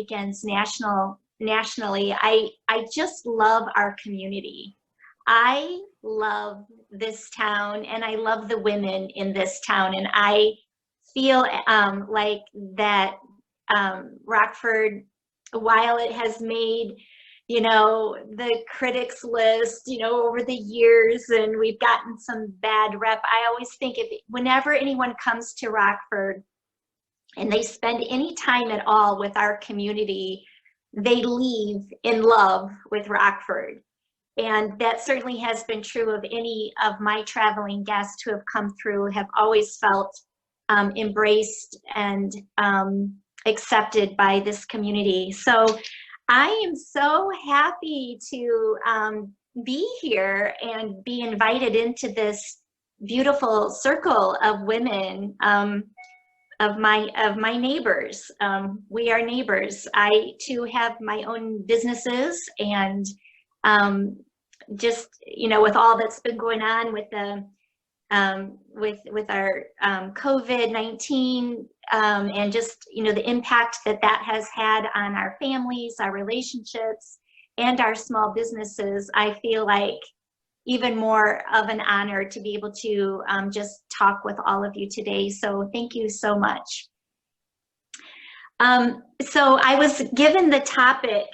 weekends nationally. I just love our community. I love this town, and I love the women in this town, and I feel like that Rockford, while it has made, you know, the critics list, you know, over the years, and we've gotten some bad rep, I always think whenever anyone comes to Rockford and they spend any time at all with our community, they leave in love with Rockford. And that certainly has been true of any of my traveling guests who have come through, have always felt embraced and accepted by this community. So I am so happy to be here and be invited into this beautiful circle of women, of my neighbors. We are neighbors. I too have my own businesses, and just, you know, with all that's been going on with the with our COVID-19 and just, you know, the impact that has had on our families, our relationships, and our small businesses, I feel like even more of an honor to be able to just talk with all of you today. So thank you so much. So I was given the topic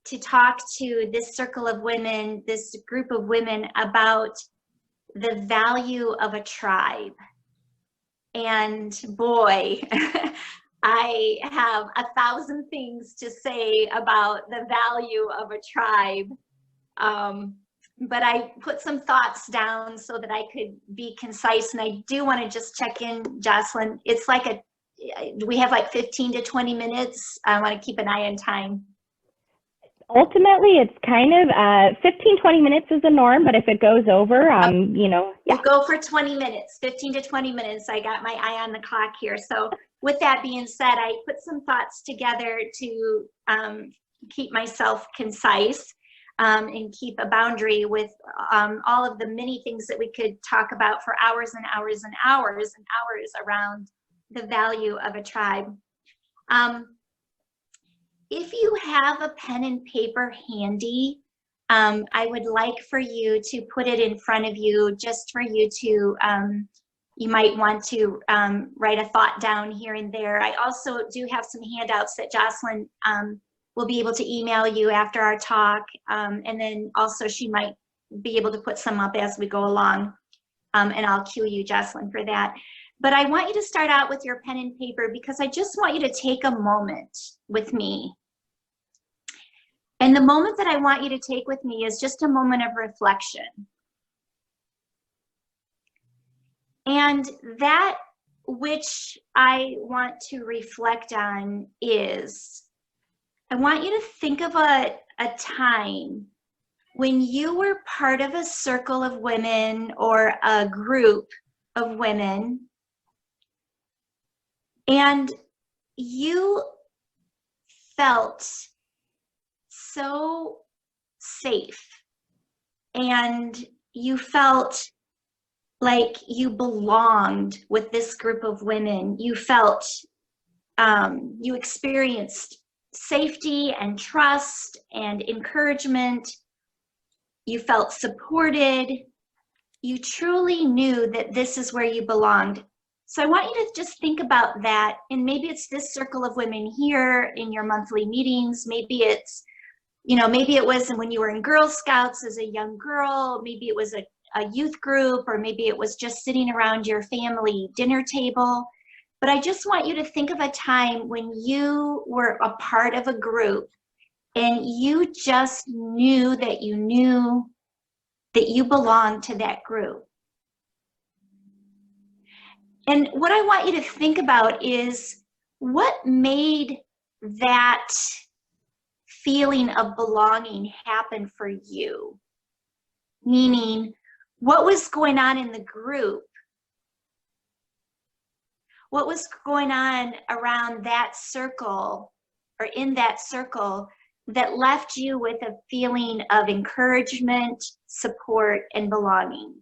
to talk to this circle of women, this group of women, about the value of a tribe. And boy, I have 1,000 things to say about the value of a tribe. But I put some thoughts down so that I could be concise. And I do want to just check in, Jocelyn. It's like we have like 15 to 20 minutes. I want to keep an eye on time. Ultimately, it's kind of 15, 20 minutes is the norm, but if it goes over, you know, yeah. We'll go for 20 minutes, 15 to 20 minutes. I got my eye on the clock here. So with that being said, I put some thoughts together to keep myself concise and keep a boundary with all of the many things that we could talk about for hours and hours and hours and hours around the value of a tribe. If you have a pen and paper handy, I would like for you to put it in front of you, just for you to, you might want to write a thought down here and there. I also do have some handouts that Jocelyn will be able to email you after our talk. And then also she might be able to put some up as we go along. And I'll cue you, Jocelyn, for that. But I want you to start out with your pen and paper, because I just want you to take a moment with me. And the moment that I want you to take with me is just a moment of reflection. And that which I want to reflect on is, I want you to think of a time when you were part of a circle of women or a group of women, and you felt so safe, and you felt like you belonged with this group of women. You felt, you experienced safety and trust and encouragement. You felt supported. You truly knew that this is where you belonged. So I want you to just think about that. And maybe it's this circle of women here in your monthly meetings. Maybe it's, you know, maybe it was when you were in Girl Scouts as a young girl. Maybe it was a youth group, or maybe it was just sitting around your family dinner table. But I just want you to think of a time when you were a part of a group and you just knew that you belonged to that group. And what I want you to think about is, what made that feeling of belonging happen for you? Meaning, what was going on in the group? What was going on around that circle, or in that circle, that left you with a feeling of encouragement, support, and belonging?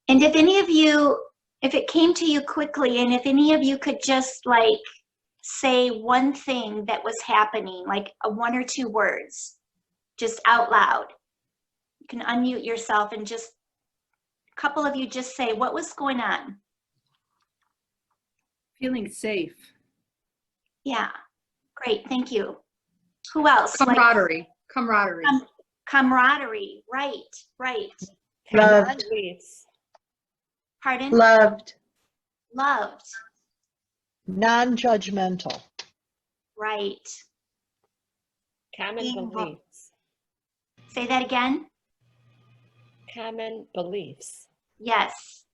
And if any of you, if it came to you quickly, and if any of you could just like say one thing that was happening, like one or two words, just out loud. You can unmute yourself and just, a couple of you just say, what was going on? Feeling safe. Yeah, great, thank you. Who else? Camaraderie. Like, Camaraderie. camaraderie, right, right. Loved. Pardon? Loved. Loved, Non-judgmental. right. Common Being beliefs. Say that again? Common beliefs. Yes,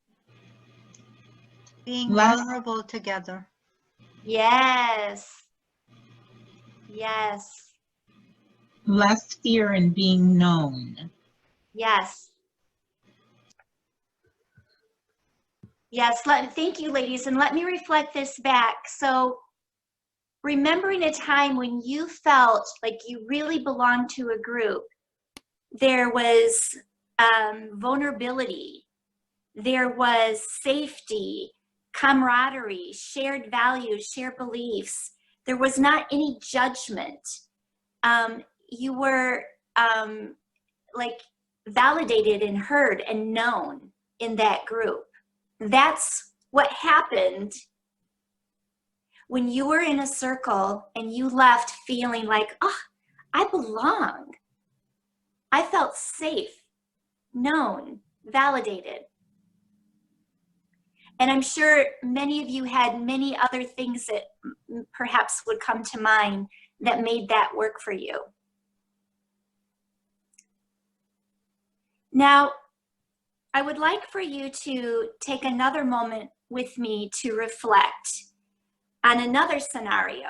Being Less- vulnerable together. yes, yes, Less fear in being known. yes. Yes, thank you, ladies, and let me reflect this back. So remembering a time when you felt like you really belonged to a group, there was vulnerability, there was safety, camaraderie, shared values, shared beliefs. There was not any judgment. You were like validated and heard and known in that group. That's what happened when you were in a circle and you left feeling like, oh, I belong. I felt safe, known, validated. And I'm sure many of you had many other things that perhaps would come to mind that made that work for you. Now, I would like for you to take another moment with me to reflect on another scenario.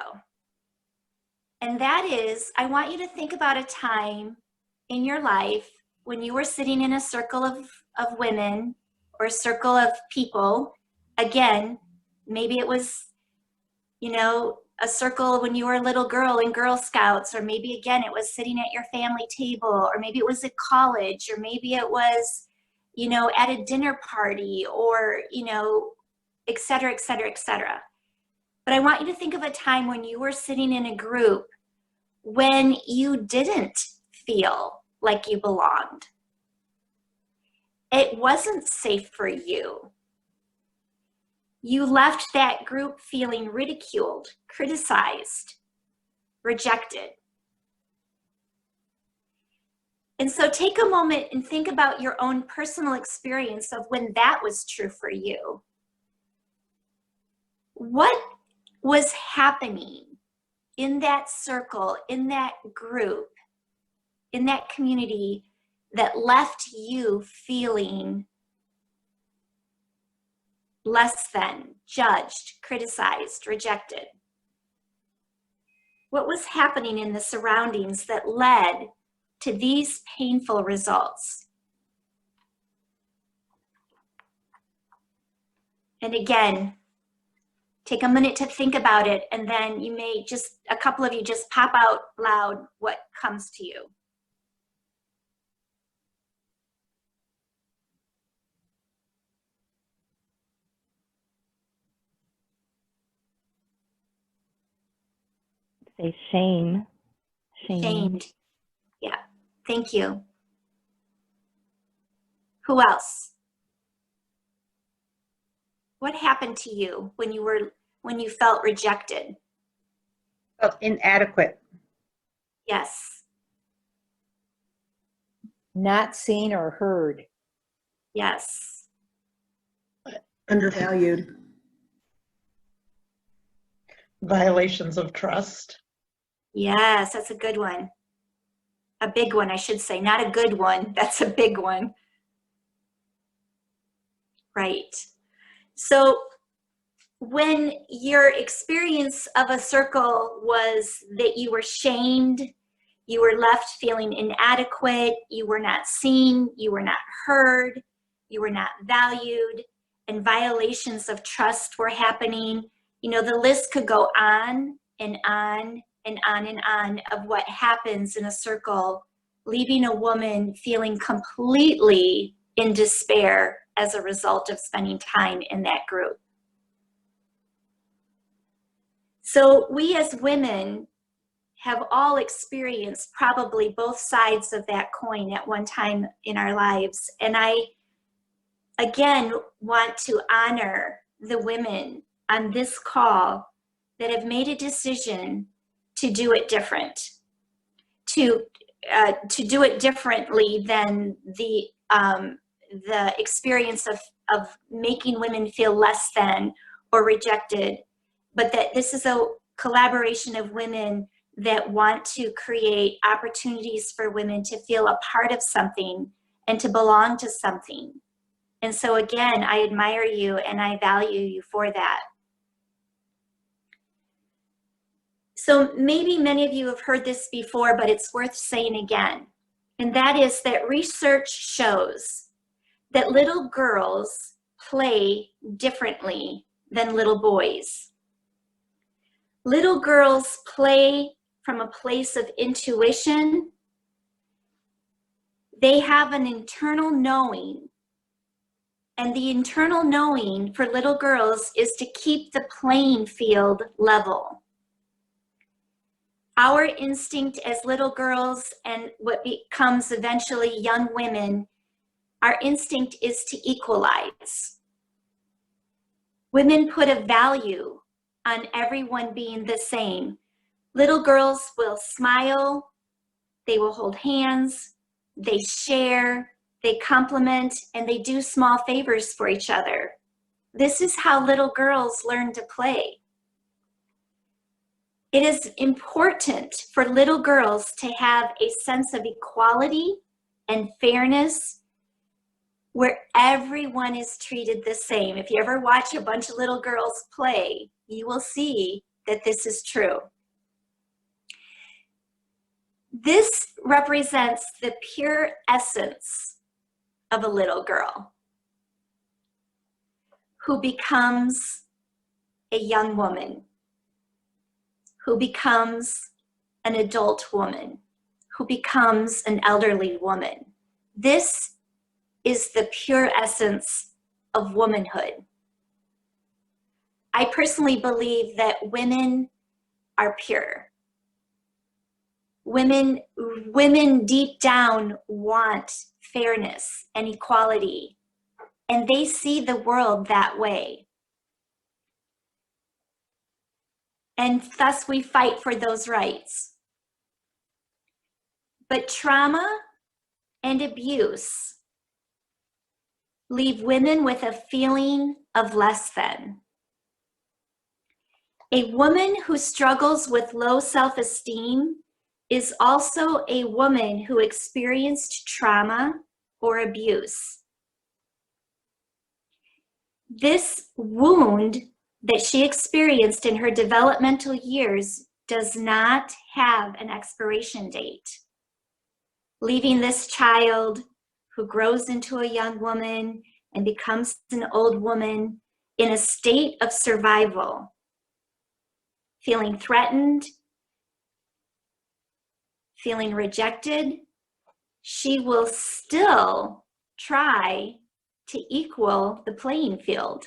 And that is, I want you to think about a time in your life when you were sitting in a circle of women or a circle of people. Again, maybe it was, you know, a circle when you were a little girl in Girl Scouts, or maybe again, it was sitting at your family table, or maybe it was at college, or maybe it was, you know, at a dinner party, or, you know, et cetera, et cetera, et cetera. But I want you to think of a time when you were sitting in a group when you didn't feel like you belonged. It wasn't safe for you. You left that group feeling ridiculed, criticized, rejected. And so take a moment and think about your own personal experience of when that was true for you. What was happening in that circle, in that group, in that community that left you feeling less than, judged, criticized, rejected? What was happening in the surroundings that led to these painful results? And again, take a minute to think about it, and then you may just, a couple of you just pop out loud what comes to you. Say shame. Shame. Shamed. Yeah, thank you. Who else? What happened to you when you felt rejected? Felt inadequate. Yes, Not seen or heard. yes, Undervalued. Violations of trust. yes, that's a good one. A big one, I should say, not a good one. That's a big one. Right. So when your experience of a circle was that you were shamed, you were left feeling inadequate, you were not seen, you were not heard, you were not valued, and violations of trust were happening, you know, the list could go on and on and on and on of what happens in a circle, leaving a woman feeling completely in despair as a result of spending time in that group. So we as women have all experienced probably both sides of that coin at one time in our lives. And I, again, want to honor the women on this call that have made a decision to do it different, to do it differently than the experience of making women feel less than or rejected, but that this is a collaboration of women that want to create opportunities for women to feel a part of something and to belong to something. And so again, I admire you and I value you for that. So maybe many of you have heard this before, but it's worth saying again. And that is that research shows that little girls play differently than little boys. Little girls play from a place of intuition. They have an internal knowing. And the internal knowing for little girls is to keep the playing field level. Our instinct as little girls and what becomes eventually young women, our instinct is to equalize. Women put a value on everyone being the same. Little girls will smile, they will hold hands, they share, they compliment, and they do small favors for each other. This is how little girls learn to play. It is important for little girls to have a sense of equality and fairness where everyone is treated the same. If you ever watch a bunch of little girls play, you will see that this is true. This represents the pure essence of a little girl who becomes a young woman, who becomes an adult woman, who becomes an elderly woman. This is the pure essence of womanhood. I personally believe that women are pure. Women deep down want fairness and equality, and they see the world that way. And thus we fight for those rights. But trauma and abuse leave women with a feeling of less than. A woman who struggles with low self-esteem is also a woman who experienced trauma or abuse. This wound that she experienced in her developmental years does not have an expiration date, leaving this child who grows into a young woman and becomes an old woman in a state of survival, feeling threatened, feeling rejected. She will still try to equal the playing field.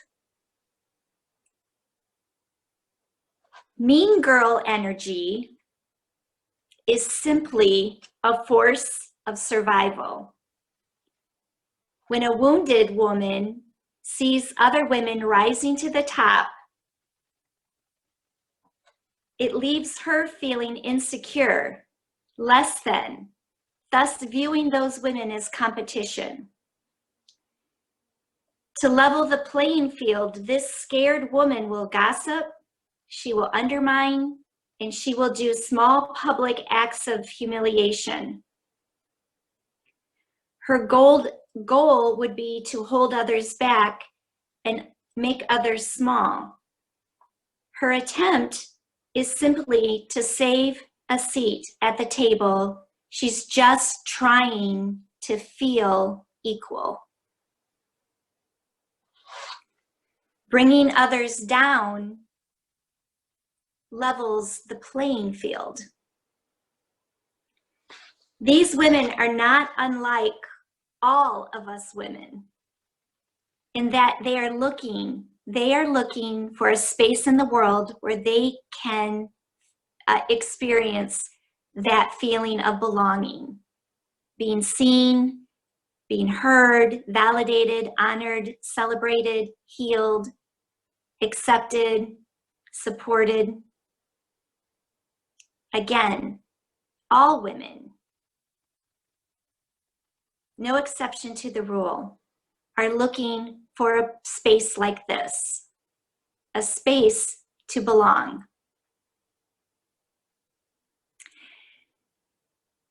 Mean girl energy is simply a force of survival. When a wounded woman sees other women rising to the top, it leaves her feeling insecure, less than, thus viewing those women as competition. To level the playing field, this scared woman will gossip, she will undermine, and she will do small public acts of humiliation. Her goal would be to hold others back and make others small. Her attempt is simply to save a seat at the table. She's just trying to feel equal. Bringing others down levels the playing field. These women are not unlike all of us women. in that they are looking for a space in the world where they can experience that feeling of belonging, being seen, being heard, validated, honored, celebrated, healed, accepted, supported. Again, all women, no exception to the rule, are looking for a space like this, a space to belong.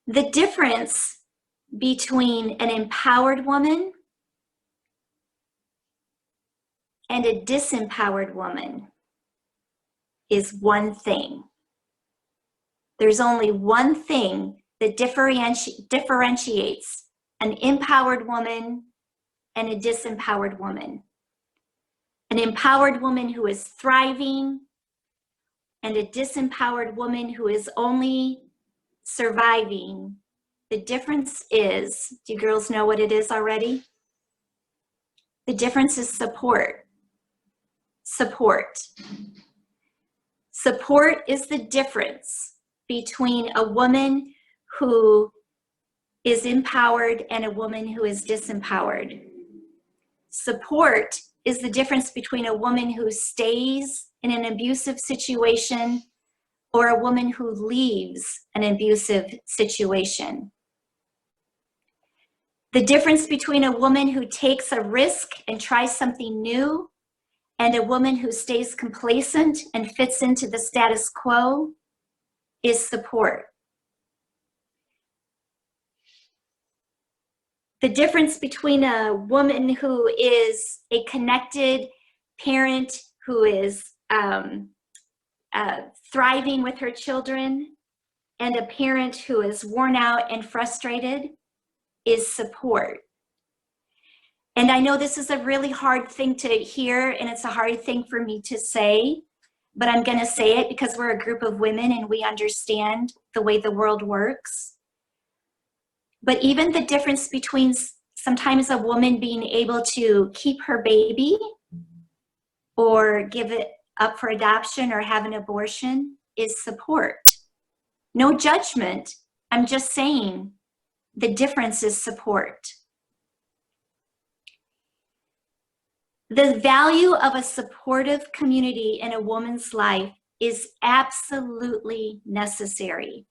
The difference between an empowered woman and a disempowered woman is one thing. There's only one thing that differentiates an empowered woman and a disempowered woman. An empowered woman who is thriving and a disempowered woman who is only surviving. The difference is, do you girls know what it is already? The difference is support. Support. Support is the difference between a woman who is empowered and a woman who is disempowered. Support is the difference between a woman who stays in an abusive situation or a woman who leaves an abusive situation. The difference between a woman who takes a risk and tries something new and a woman who stays complacent and fits into the status quo is support. The difference between a woman who is a connected parent who is thriving with her children and a parent who is worn out and frustrated is support. And I know this is a really hard thing to hear, and it's a hard thing for me to say, but I'm going to say it because we're a group of women and we understand the way the world works. But even the difference between sometimes a woman being able to keep her baby or give it up for adoption or have an abortion is support. No judgment. I'm just saying the difference is support. The value of a supportive community in a woman's life is absolutely necessary.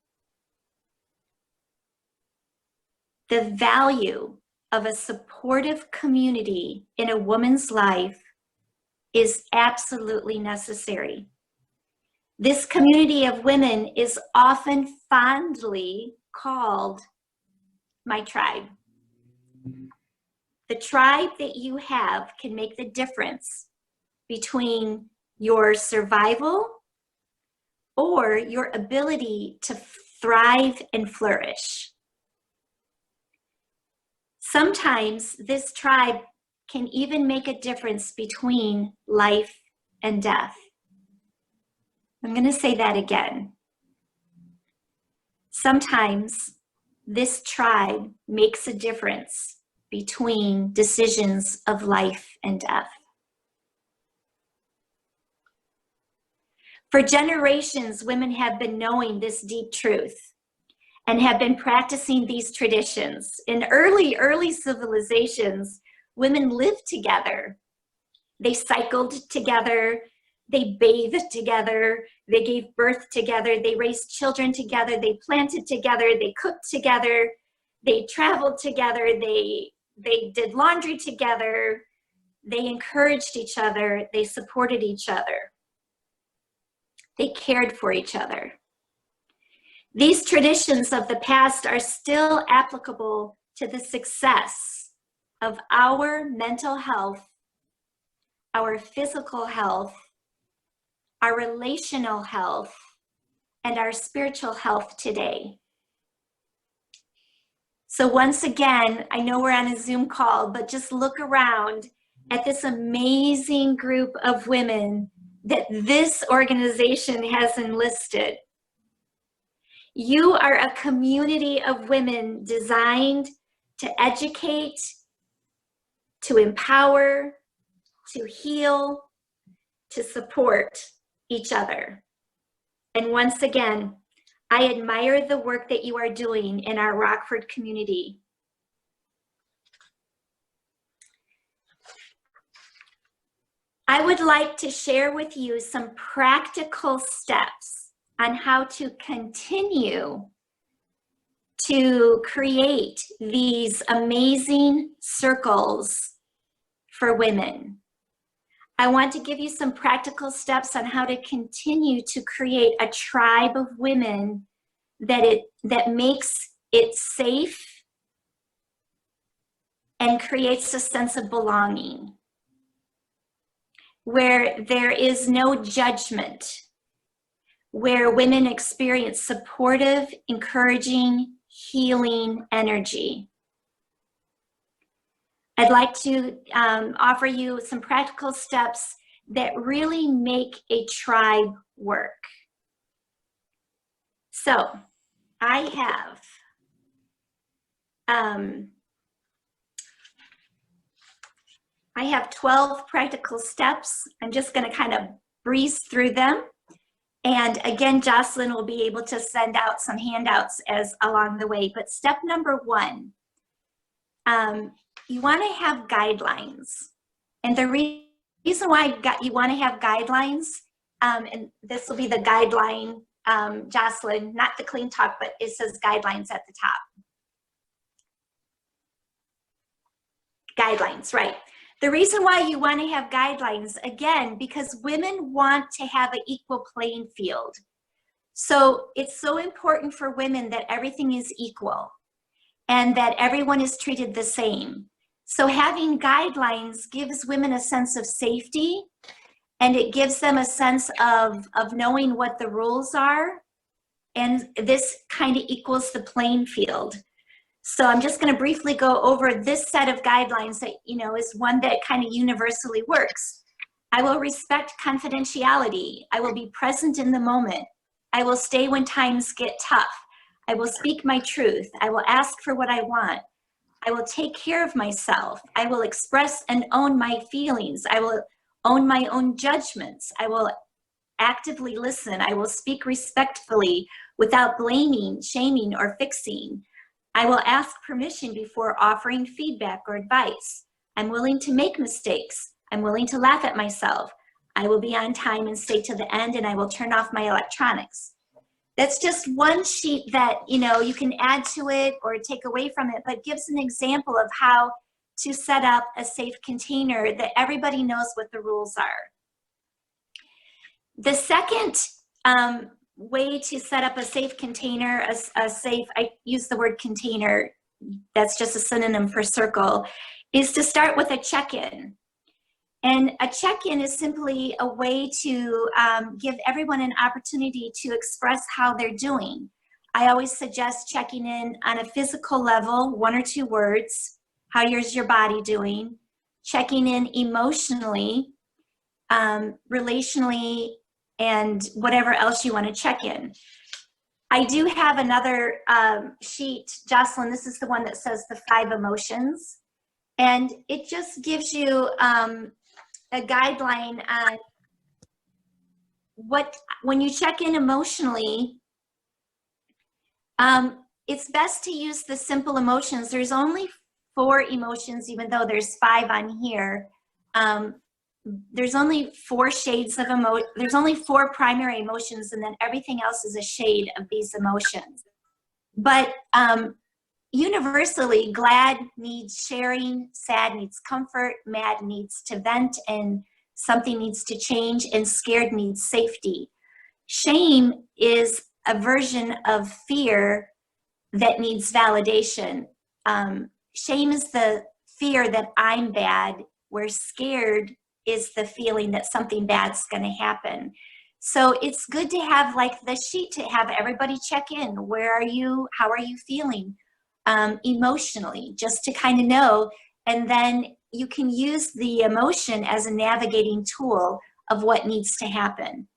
The value of a supportive community in a woman's life is absolutely necessary. This community of women is often fondly called my tribe. The tribe that you have can make the difference between your survival or your ability to thrive and flourish. Sometimes this tribe can even make a difference between life and death. I'm going to say that again. Sometimes this tribe makes a difference between decisions of life and death. For generations, women have been knowing this deep truth and have been practicing these traditions. In early civilizations, women lived together. They cycled together, they bathed together, they gave birth together, they raised children together, they planted together, they cooked together, they traveled together, they did laundry together, they encouraged each other, they supported each other. They cared for each other. These traditions of the past are still applicable to the success of our mental health, our physical health, our relational health, and our spiritual health today. So once again, I know we're on a Zoom call, but just look around at this amazing group of women that this organization has enlisted. You are a community of women designed to educate, to empower, to heal, to support each other. And once again, I admire the work that you are doing in our Rockford community. I would like to share with you some practical steps on how to continue to create these amazing circles for women. I want to give you some practical steps on how to continue to create a tribe of women that makes it safe and creates a sense of belonging, where there is no judgment, where women experience supportive, encouraging, healing energy. I'd like to offer you some practical steps that really make a tribe work. So I have 12 practical steps. I'm just going to kind of breeze through them. And again, Jocelyn will be able to send out some handouts as along the way. But step number 1, you want to have guidelines. And the reason why you want to have guidelines, and this will be the guideline, Jocelyn, not the clean talk, but it says guidelines at the top. Guidelines, right. The reason why you want to have guidelines, again, because women want to have an equal playing field. So it's so important for women that everything is equal and that everyone is treated the same. So having guidelines gives women a sense of safety, and it gives them a sense of knowing what the rules are. And this kind of equals the playing field. So I'm just going to briefly go over this set of guidelines that, is one that kind of universally works. I will respect confidentiality. I will be present in the moment. I will stay when times get tough. I will speak my truth. I will ask for what I want. I will take care of myself. I will express and own my feelings. I will own my own judgments. I will actively listen. I will speak respectfully without blaming, shaming, or fixing. I will ask permission before offering feedback or advice. I'm willing to make mistakes. I'm willing to laugh at myself. I will be on time and stay to the end, and I will turn off my electronics. That's just one sheet that, you can add to it or take away from it, but gives an example of how to set up a safe container that everybody knows what the rules are. The second way to set up a safe container, I use the word container, that's just a synonym for circle, is to start with a check-in. And a check-in is simply a way to give everyone an opportunity to express how they're doing. I always suggest checking in on a physical level, 1 or 2 words. How is your body doing? Checking in emotionally, relationally, and whatever else you want to check in. I do have another sheet, Jocelyn, this is the one that says the 5 emotions. And it just gives you a guideline on when you check in emotionally, it's best to use the simple emotions. There's only 4 emotions, even though there's 5 on here. There's only 4 shades of there's only 4 primary emotions, and then everything else is a shade of these emotions. But universally, glad needs sharing, sad needs comfort, mad needs to vent, and something needs to change, and scared needs safety. Shame is a version of fear that needs validation. Shame is the fear that I'm bad, where scared is the feeling that something bad's going to happen. So it's good to have like the sheet to have everybody check in. Where are you? How are you feeling emotionally? Just to kind of know. And then you can use the emotion as a navigating tool of what needs to happen.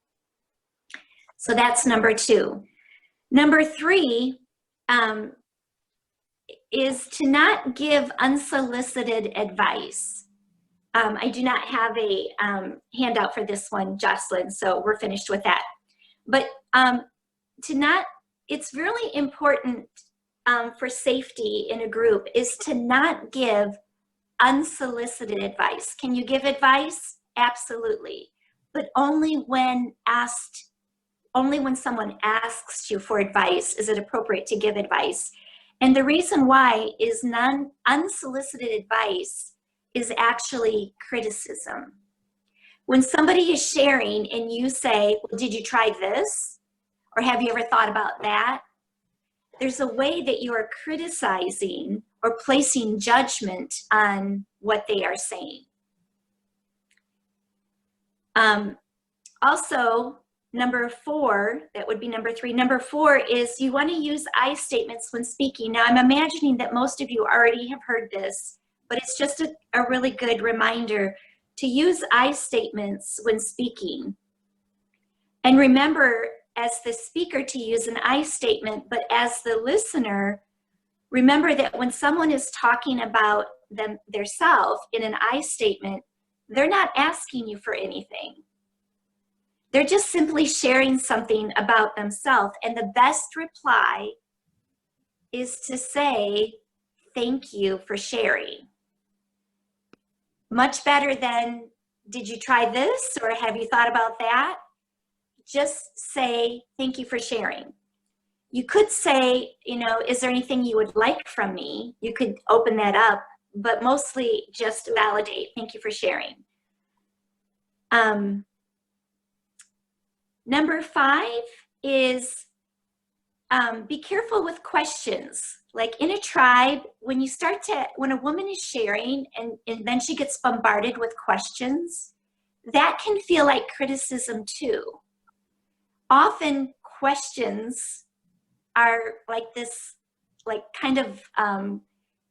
So that's number 2. Number 3 is to not give unsolicited advice. I do not have a handout for this one, Jocelyn, so we're finished with that. But it's really important for safety in a group is to not give unsolicited advice. Can you give advice? Absolutely. But only when someone asks you for advice is it appropriate to give advice. And the reason why is unsolicited advice is actually criticism. When somebody is sharing and you say, well, did you try this? Or have you ever thought about that? There's a way that you are criticizing or placing judgment on what they are saying. Also, number 4, that would be number 3. Number 4 is you want to use I statements when speaking. Now, I'm imagining that most of you already have heard this, but it's just a really good reminder to use I statements when speaking. And remember, as the speaker, to use an I statement, but as the listener, remember that when someone is talking about theirself in an I statement, they're not asking you for anything. They're just simply sharing something about themselves. And the best reply is to say, thank you for sharing. Much better than, did you try this? Or have you thought about that? Just say, thank you for sharing. You could say, is there anything you would like from me? You could open that up, but mostly just validate, thank you for sharing. Number 5 is be careful with questions. Like in a tribe, when a woman is sharing and then she gets bombarded with questions, that can feel like criticism too. Often questions are like this, kind of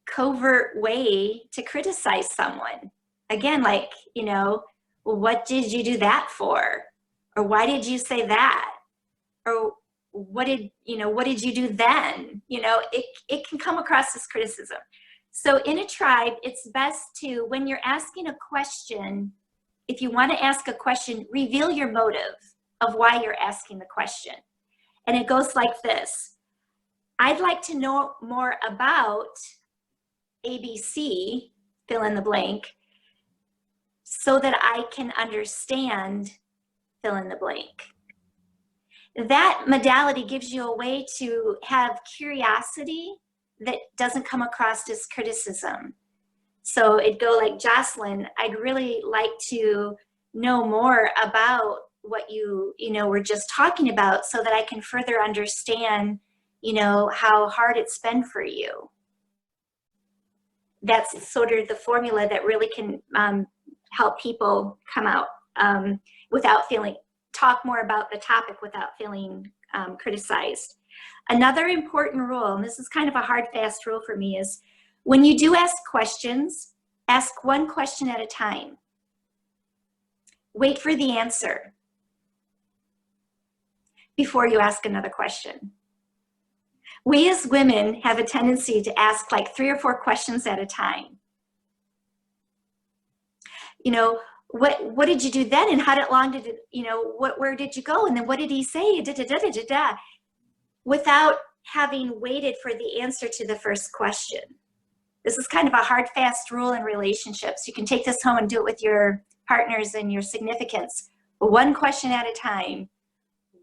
covert way to criticize someone. Again, well, what did you do that for? Or why did you say that? Or what did you do then? It can come across as criticism. So in a tribe, it's best to, when you're asking a question, if you want to ask a question, reveal your motive of why you're asking the question. And it goes like this. I'd like to know more about ABC, fill in the blank, so that I can understand, fill in the blank. That modality gives you a way to have curiosity that doesn't come across as criticism. So it'd go like, Jocelyn, I'd really like to know more about what you were just talking about so that I can further understand, how hard it's been for you. That's sort of the formula that really can help people come out talk more about the topic without feeling criticized. Another important rule, and this is kind of a hard, fast rule for me, is when you do ask questions, ask one question at a time. Wait for the answer before you ask another question. We as women have a tendency to ask like 3 or 4 questions at a time. What did you do then? And how long did it, where did you go? And then what did he say? Da, da, da, da, da, da, without having waited for the answer to the first question. This is kind of a hard, fast rule in relationships. You can take this home and do it with your partners and your significants. One question at a time.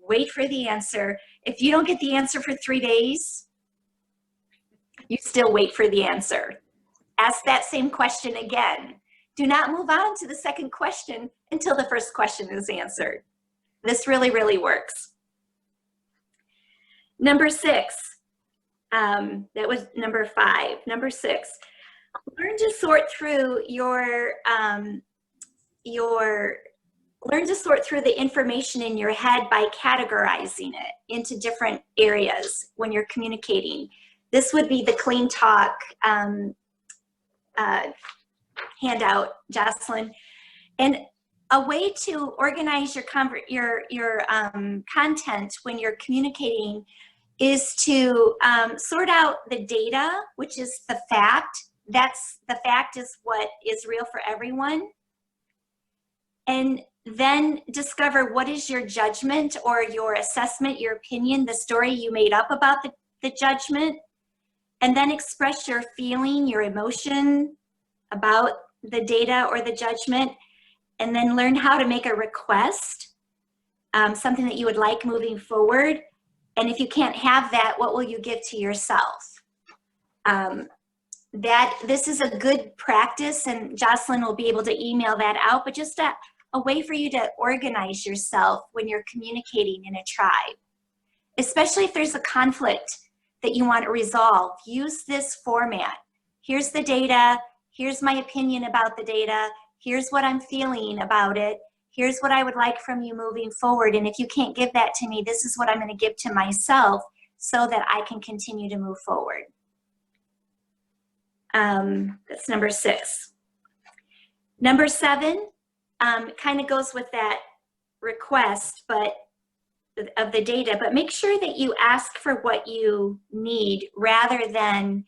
Wait for the answer. If you don't get the answer for 3 days, you still wait for the answer. Ask that same question again. Do not move on to the second question until the first question is answered. This really, really works. Number 6, that was number 5. Number 6, learn to sort through the information in your head by categorizing it into different areas when you're communicating. This would be the Clean Talk handout, Jocelyn. And a way to organize your content when you're communicating is to sort out the data, which is the fact, that's the fact is what is real for everyone. And then discover what is your judgment or your assessment, your opinion, the story you made up about the judgment. And then express your feeling, your emotion about the data or the judgment. And then learn how to make a request, something that you would like moving forward. And if you can't have that, what will you give to yourself? This is a good practice, and Jocelyn will be able to email that out, but just a way for you to organize yourself when you're communicating in a tribe. Especially if there's a conflict that you want to resolve, use this format. Here's the data, here's my opinion about the data, here's what I'm feeling about it, here's what I would like from you moving forward, and if you can't give that to me, this is what I'm going to give to myself so that I can continue to move forward. That's number 6. Number 7 kind of goes with that request of the data, but make sure that you ask for what you need rather than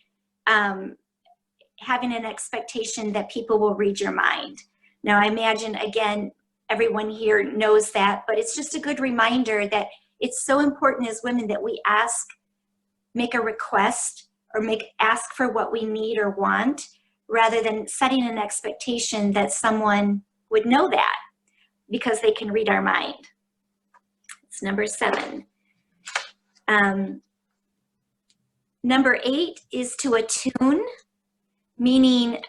having an expectation that people will read your mind. Now, I imagine, again, everyone here knows that, but it's just a good reminder that it's so important as women that we make a request or ask for what we need or want, rather than setting an expectation that someone would know that because they can read our mind. It's number 7. Number 8 is to attune, meaning,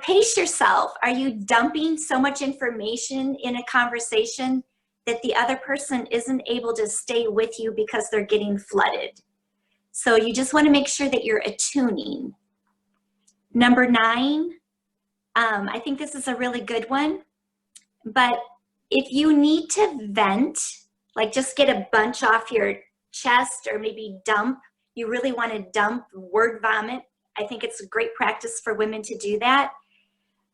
pace yourself. Are you dumping so much information in a conversation that the other person isn't able to stay with you because they're getting flooded? So you just want to make sure that you're attuning. Number 9, I think this is a really good one, but if you need to vent, like just get a bunch off your chest or maybe you really want to dump, word vomit, I think it's a great practice for women to do that,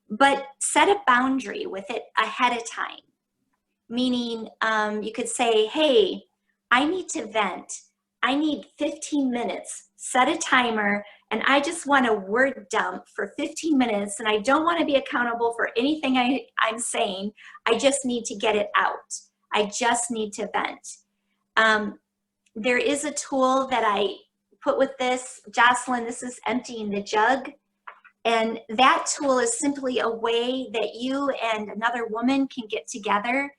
but set a boundary with it ahead of time. Meaning you could say, hey, I need to vent. I need 15 minutes, set a timer, and I just want a word dump for 15 minutes, and I don't want to be accountable for anything I'm saying. I just need to get it out. I just need to vent. There is a tool that I put with this, Jocelyn, this is emptying the jug. And that tool is simply a way that you and another woman can get together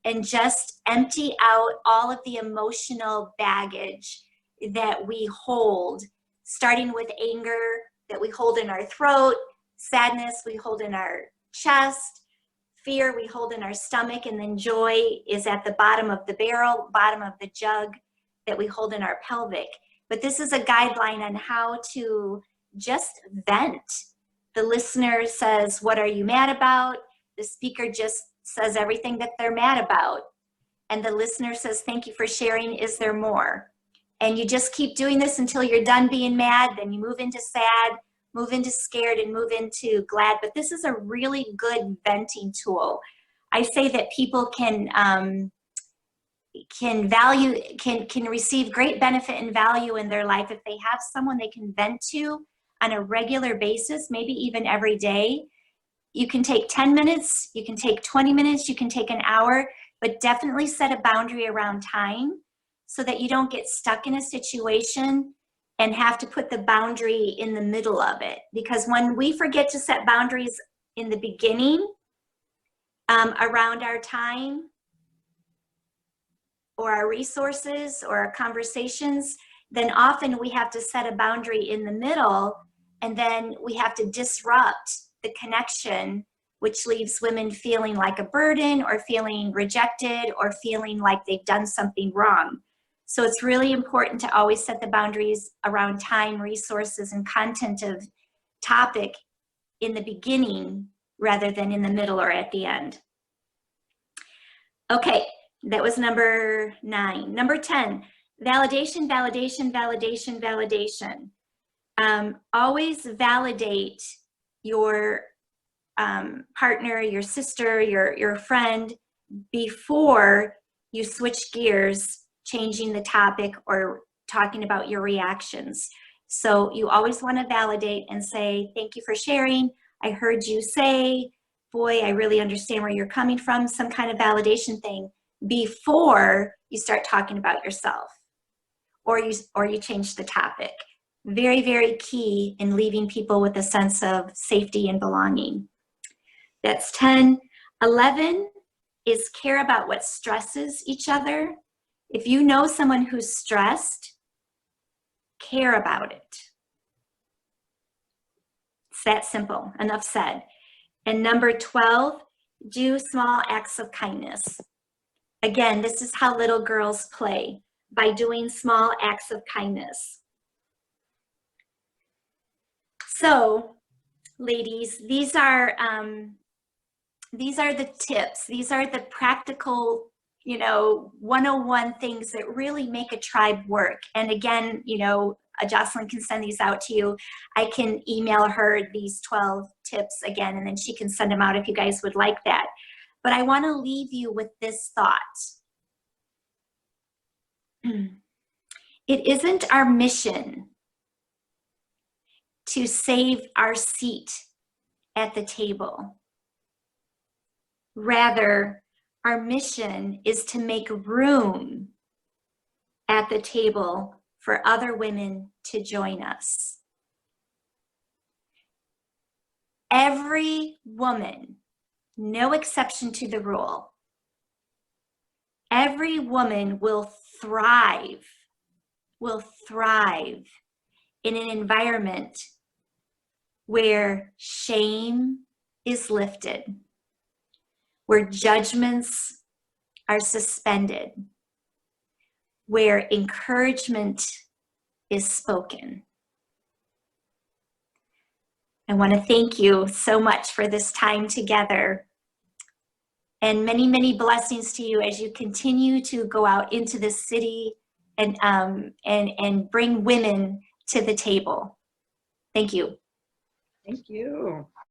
and just empty out all of the emotional baggage that we hold, starting with anger that we hold in our throat, sadness we hold in our chest, fear we hold in our stomach, and then joy is at the bottom of the barrel, bottom of the jug that we hold in our pelvic. But this is a guideline on how to just vent. The listener says, what are you mad about? The speaker just says everything that they're mad about. And the listener says, thank you for sharing. Is there more? And you just keep doing this until you're done being mad. Then you move into sad, move into scared, and move into glad. But this is a really good venting tool. I say that people can receive great benefit and value in their life if they have someone they can vent to on a regular basis, maybe even every day. You can take 10 minutes, you can take 20 minutes, you can take an hour, but definitely set a boundary around time so that you don't get stuck in a situation and have to put the boundary in the middle of it. Because when we forget to set boundaries in the beginning around our time or our resources or our conversations, then often we have to set a boundary in the middle, and then we have to disrupt the connection, which leaves women feeling like a burden or feeling rejected or feeling like they've done something wrong. So it's really important to always set the boundaries around time, resources, and content of topic in the beginning rather than in the middle or at the end. Okay, that was number 9. Number 10, validation, validation, validation, validation. Always validate your partner, your sister, your friend before you switch gears, changing the topic or talking about your reactions. So you always want to validate and say, thank you for sharing. I heard you say, boy, I really understand where you're coming from, some kind of validation thing before you start talking about yourself or you change the topic. Very, very key in leaving people with a sense of safety and belonging. That's 10. 11 is care about what stresses each other. If you know someone who's stressed, care about it. It's that simple. Enough said. And number 12, do small acts of kindness. Again, this is how little girls play, by doing small acts of kindness. So, ladies, these are the tips. These are the practical, 101 things that really make a tribe work. And again, Jocelyn can send these out to you. I can email her these 12 tips again, and then she can send them out if you guys would like that. But I want to leave you with this thought. It isn't our mission to save our seat at the table. Rather, our mission is to make room at the table for other women to join us. Every woman, no exception to the rule, every woman will thrive in an environment where shame is lifted, where judgments are suspended, where encouragement is spoken. I want to thank you so much for this time together, and many, many blessings to you as you continue to go out into the city and bring women to the table. Thank you. Thank you.